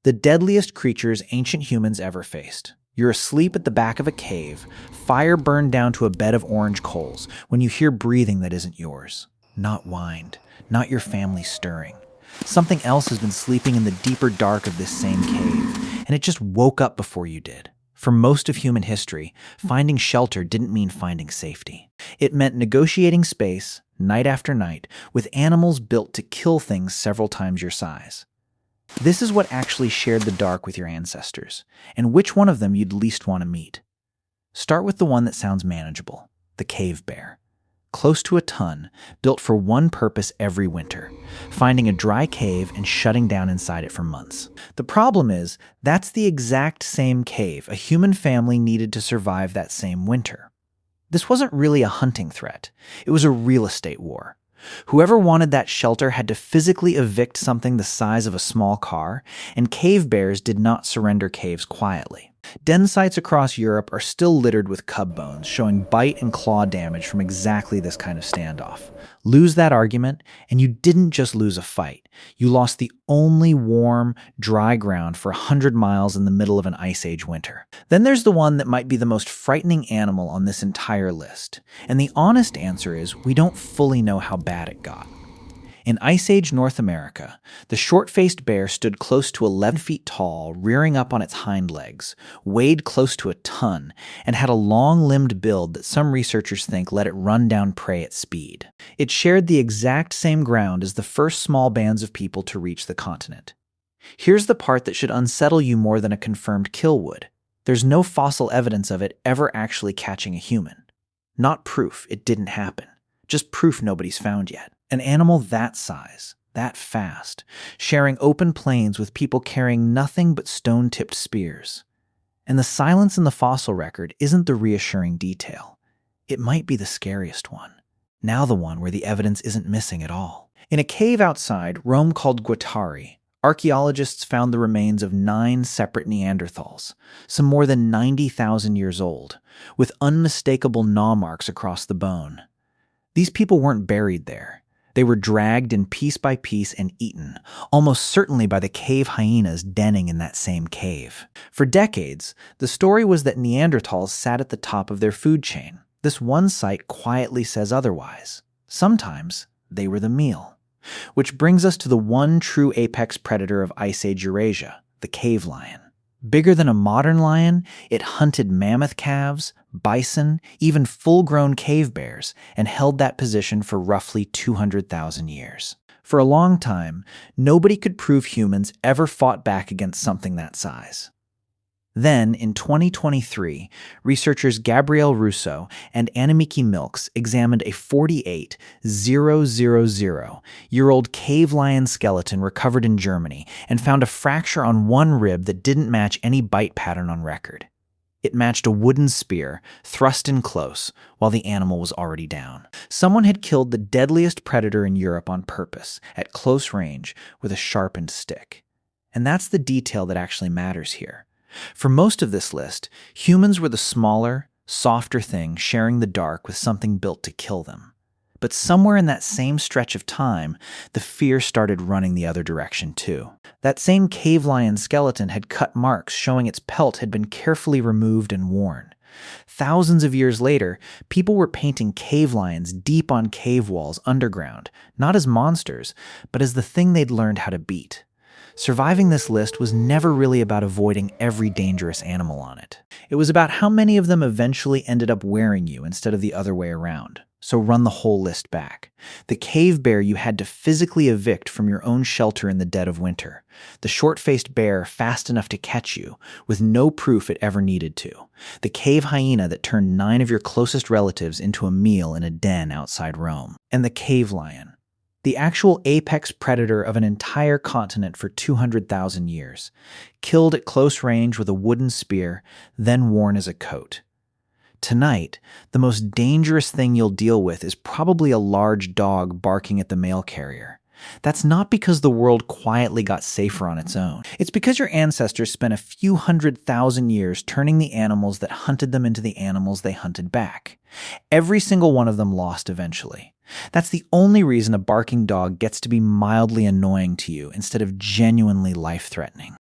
The deadliest creatures ancient humans ever faced. You're asleep at the back of a cave, fire burned down to a bed of orange coals, when you hear breathing that isn't yours. Not whined, not your family stirring. Something else has been sleeping in the deeper dark of this same cave, and it just woke up before you did. For most of human history, finding shelter didn't mean finding safety. It meant negotiating space, night after night, with animals built to kill things several times your size. This is what actually shared the dark with your ancestors, and which one of them you'd least want to meet. Start with the one that sounds manageable, the cave bear. Close to a ton, built for one purpose every winter, finding a dry cave and shutting down inside it for months. The problem is, that's the exact same cave a human family needed to survive that same winter. This wasn't really a hunting threat. It was a real estate war. Whoever wanted that shelter had to physically evict something the size of a small car, and cave bears did not surrender caves quietly. Den sites across Europe are still littered with cub bones, showing bite and claw damage from exactly this kind of standoff. Lose that argument, and you didn't just lose a fight. You lost the only warm, dry ground for 100 miles in the middle of an Ice Age winter. Then there's the one that might be the most frightening animal on this entire list. And the honest answer is, we don't fully know how bad it got. In Ice Age North America, the short-faced bear stood close to 11 feet tall, rearing up on its hind legs, weighed close to a ton, and had a long-limbed build that some researchers think let it run down prey at speed. It shared the exact same ground as the first small bands of people to reach the continent. Here's the part that should unsettle you more than a confirmed kill would. There's no fossil evidence of it ever actually catching a human. Not proof it didn't happen, just proof nobody's found yet. An animal that size, that fast, sharing open plains with people carrying nothing but stone-tipped spears. And the silence in the fossil record isn't the reassuring detail. It might be the scariest one. Now the one where the evidence isn't missing at all. In a cave outside Rome called Guattari, archaeologists found the remains of 9 separate Neanderthals, some more than 90,000 years old, with unmistakable gnaw marks across the bone. These people weren't buried there. They were dragged in piece by piece and eaten, almost certainly by the cave hyenas denning in that same cave. For decades, the story was that Neanderthals sat at the top of their food chain. This one site quietly says otherwise. Sometimes they were the meal. Which brings us to the one true apex predator of Ice Age Eurasia, the cave lion. Bigger than a modern lion, it hunted mammoth calves, bison, even full-grown cave bears, and held that position for roughly 200,000 years. For a long time, nobody could prove humans ever fought back against something that size. Then, in 2023, researchers Gabrielle Russo and Annemieke Milks examined a 48,000-year-old cave lion skeleton recovered in Germany and found a fracture on one rib that didn't match any bite pattern on record. It matched a wooden spear, thrust in close, while the animal was already down. Someone had killed the deadliest predator in Europe on purpose, at close range, with a sharpened stick. And that's the detail that actually matters here. For most of this list, humans were the smaller, softer thing sharing the dark with something built to kill them. But somewhere in that same stretch of time, the fear started running the other direction too. That same cave lion skeleton had cut marks showing its pelt had been carefully removed and worn. Thousands of years later, people were painting cave lions deep on cave walls underground, not as monsters, but as the thing they'd learned how to beat. Surviving this list was never really about avoiding every dangerous animal on it. It was about how many of them eventually ended up wearing you instead of the other way around. So run the whole list back. The cave bear you had to physically evict from your own shelter in the dead of winter. The short-faced bear fast enough to catch you, with no proof it ever needed to. The cave hyena that turned 9 of your closest relatives into a meal in a den outside Rome. And the cave lion. The actual apex predator of an entire continent for 200,000 years, killed at close range with a wooden spear, then worn as a coat. Tonight, the most dangerous thing you'll deal with is probably a large dog barking at the mail carrier. That's not because the world quietly got safer on its own. It's because your ancestors spent a few 100,000 years turning the animals that hunted them into the animals they hunted back. Every single one of them lost eventually. That's the only reason a barking dog gets to be mildly annoying to you instead of genuinely life-threatening.